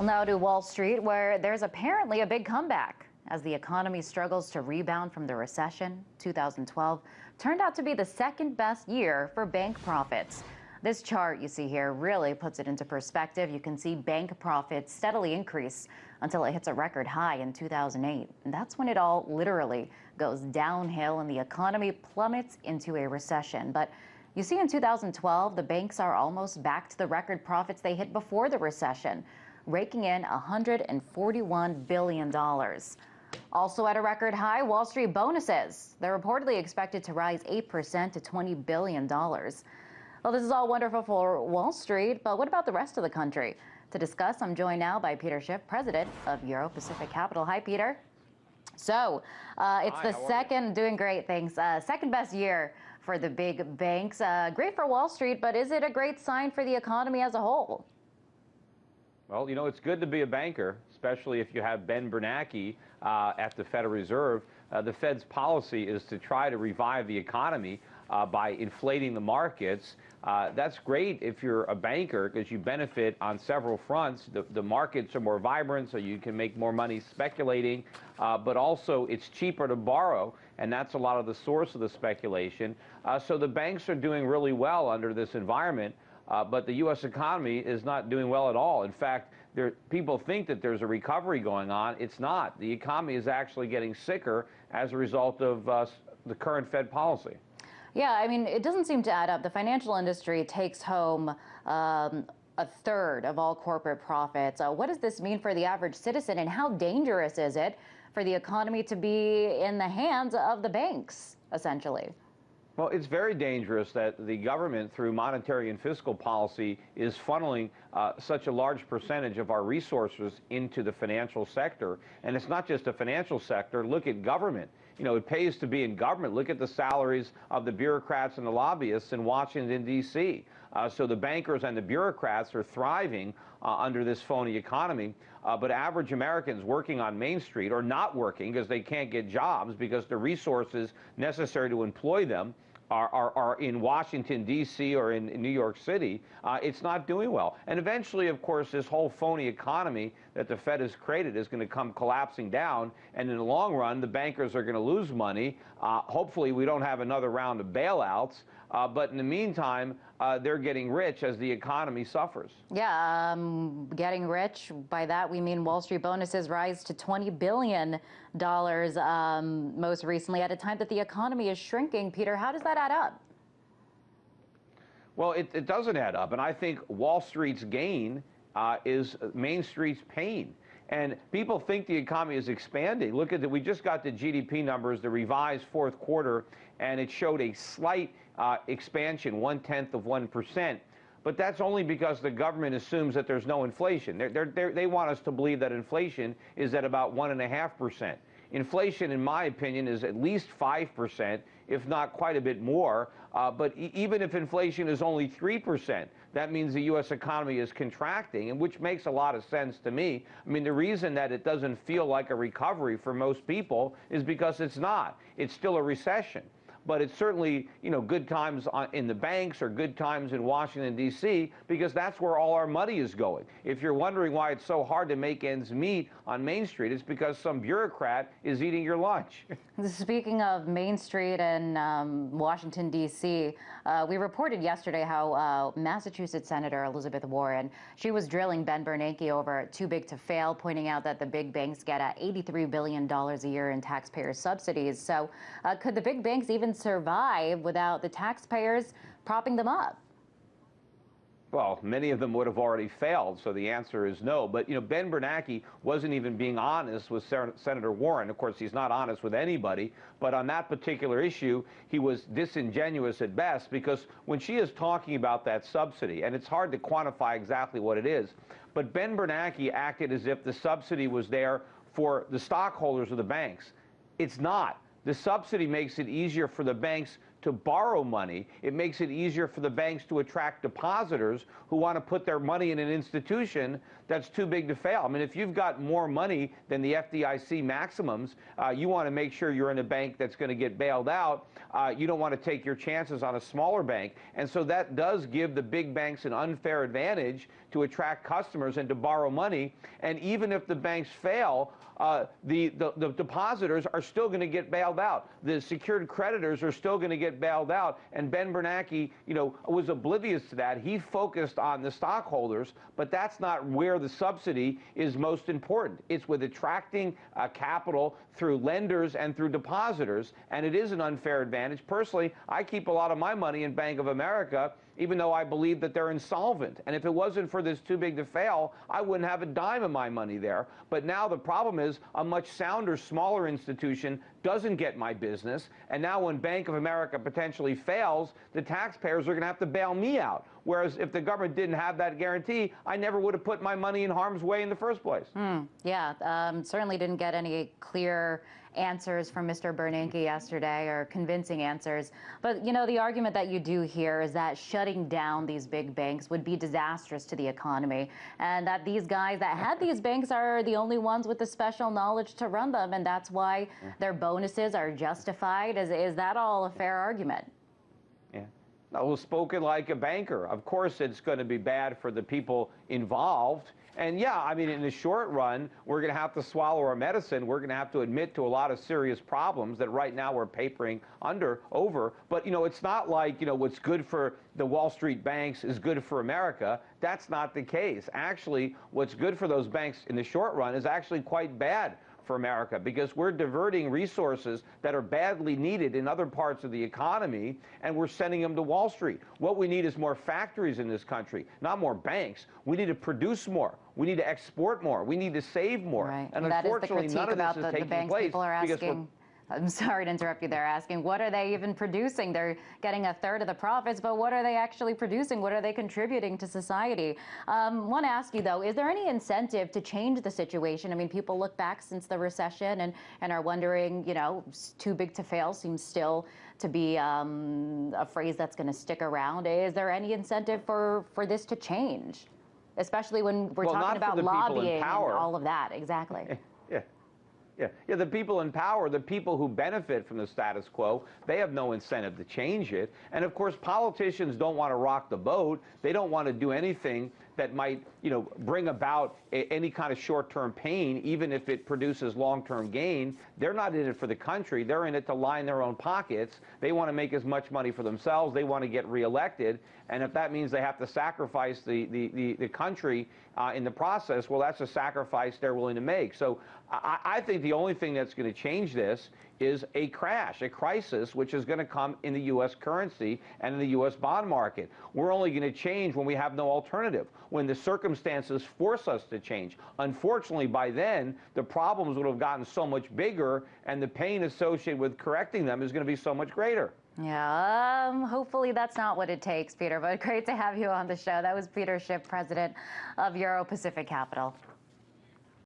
Well, now to Wall Street, where there's apparently a big comeback. As the economy struggles to rebound from the recession, 2012 turned out to be the second best year for bank profits. This chart you see here really puts it into perspective. You can see bank profits steadily increase until it hits a record high in 2008. And that's when it all literally goes downhill and the economy plummets into a recession. But you see in 2012, the banks are almost back to the record profits they hit before the recession, raking in $141 billion. Also at a record high, Wall Street bonuses. They're reportedly expected to rise 8% to $20 billion. Well, this is all wonderful for Wall Street, but what about the rest of the country? To discuss, I'm joined now by Peter Schiff, president of Euro Pacific Capital. Hi, Peter. So it's the second, doing great, thanks, second best year for the big banks. Great for Wall Street, but is it a great sign for the economy as a whole? Well, you know, it's good to be a banker, especially if you have Ben Bernanke at the Federal Reserve. The Fed's policy is to try to revive the economy by inflating the markets. That's great if you're a banker because you benefit on several fronts. The markets are more vibrant, so you can make more money speculating, but also it's cheaper to borrow, and that's a lot of the source of the speculation. So the banks are doing really well under this environment. But the U.S. economy is not doing well at all. In fact, people think that there's a recovery going on. It's not. The economy is actually getting sicker as a result of the current Fed policy. Yeah, I mean, it doesn't seem to add up. The financial industry takes home a third of all corporate profits. What does this mean for the average citizen, and how dangerous is it for the economy to be in the hands of the banks, essentially? Well, it's very dangerous that the government, through monetary and fiscal policy, is funneling such a large percentage of our resources into the financial sector. And it's not just the financial sector. Look at government. You know, it pays to be in government. Look at the salaries of the bureaucrats and the lobbyists in Washington, D.C. So the bankers and the bureaucrats are thriving under this phony economy. But average Americans working on Main Street or not working because they can't get jobs because the resources necessary to employ them are in Washington, D.C. or in New York City, it's not doing well. And eventually, of course, this whole phony economy that the Fed has created is going to come collapsing down. And in the long run, the bankers are going to lose money. Hopefully, we don't have another round of bailouts. But in the meantime, they're getting rich as the economy suffers. Yeah, getting rich. By that, we mean Wall Street bonuses rise to $20 billion most recently at a time that the economy is shrinking. Peter, how does that add up? Well, it doesn't add up. And I think Wall Street's gain is Main Street's pain. And people think the economy is expanding. Look at we just got the GDP numbers, the revised fourth quarter, and it showed a slight expansion, 0.1%. But that's only because the government assumes that there's no inflation. They want us to believe that inflation is at about 1.5%. Inflation, in my opinion, is at least 5%, if not quite a bit more. But even if inflation is only 3%, that means the U.S. economy is contracting, and which makes a lot of sense to me. I mean, the reason that it doesn't feel like a recovery for most people is because it's not. It's still a recession. But it's certainly, you know, good times in the banks or good times in Washington, D.C., because that's where all our money is going. If you're wondering why it's so hard to make ends meet on Main Street, it's because some bureaucrat is eating your lunch. Speaking of Main Street and Washington, D.C., we reported yesterday how Massachusetts Senator Elizabeth Warren, she was drilling Ben Bernanke over too big to fail, pointing out that the big banks get $83 billion a year in taxpayer subsidies. So could the big banks even survive without the taxpayers propping them up? Well, many of them would have already failed, so the answer is no. But, you know, Ben Bernanke wasn't even being honest with Senator Warren. Of course, he's not honest with anybody. But on that particular issue, he was disingenuous at best, because when she is talking about that subsidy, and it's hard to quantify exactly what it is, but Ben Bernanke acted as if the subsidy was there for the stockholders of the banks. It's not. The subsidy makes it easier for the banks to borrow money. It makes it easier for the banks to attract depositors who want to put their money in an institution that's too big to fail. I mean, if you've got more money than the FDIC maximums, you want to make sure you're in a bank that's going to get bailed out. You don't want to take your chances on a smaller bank. And so that does give the big banks an unfair advantage to attract customers and to borrow money. And even if the banks fail, the depositors are still going to get bailed out. The secured creditors are still going to get bailed out. And Ben Bernanke, was oblivious to that. He focused on the stockholders, but that's not where the subsidy is most important. It's with attracting capital through lenders and through depositors, and it is an unfair advantage. Personally, I keep a lot of my money in Bank of America, even though I believe that they're insolvent. And if it wasn't for this too big to fail, I wouldn't have a dime of my money there. But now the problem is a much sounder, smaller institution doesn't get my business. And now when Bank of America potentially fails, the taxpayers are going to have to bail me out. Whereas if the government didn't have that guarantee, I never would have put my money in harm's way in the first place. Certainly didn't get any clear answers from Mr. Bernanke yesterday, or convincing answers. But, the argument that you do hear is that shutting down these big banks would be disastrous to the economy, and that these guys that had these banks are the only ones with the special knowledge to run them, and that's why their bonuses are justified. Is that all a fair argument? Yeah. No, spoken like a banker. Of course, it's going to be bad for the people involved. And yeah, I mean, in the short run, we're going to have to swallow our medicine. We're going to have to admit to a lot of serious problems that right now we're papering over. But, it's not like, what's good for the Wall Street banks is good for America. That's not the case. Actually, what's good for those banks in the short run is actually quite bad for America, because we're diverting resources that are badly needed in other parts of the economy, and we're sending them to Wall Street. What we need is more factories in this country, not more banks. We need to produce more. We need to export more. We need to save more. Right. And that unfortunately, is the critique none of about this is the taking banks. place. People are asking, I'm sorry to interrupt you. They're asking, what are they even producing? They're getting a third of the profits, but what are they actually producing? What are they contributing to society? Want to ask you, though, is there any incentive to change the situation? I mean, people look back since the recession and are wondering, too big to fail seems still to be a phrase that's going to stick around. Is there any incentive for this to change? Especially when we're talking about lobbying and all of that. Exactly. Yeah, the people in power, the people who benefit from the status quo, they have no incentive to change it. And of course, politicians don't want to rock the boat. They don't want to do anything that might, bring about any kind of short-term pain, even if it produces long-term gain. They're not in it for the country. They're in it to line their own pockets. They want to make as much money for themselves. They want to get reelected. And if that means they have to sacrifice the country in the process, well, that's a sacrifice they're willing to make. So I think the only thing that's going to change this is a crash, a crisis, which is going to come in the U.S. currency and in the U.S. bond market. We're only going to change when we have no alternative, when the circumstances force us to change. Unfortunately, by then, the problems would have gotten so much bigger, and the pain associated with correcting them is going to be so much greater. Yeah, hopefully that's not what it takes, Peter, but great to have you on the show. That was Peter Schiff, president of Euro Pacific Capital.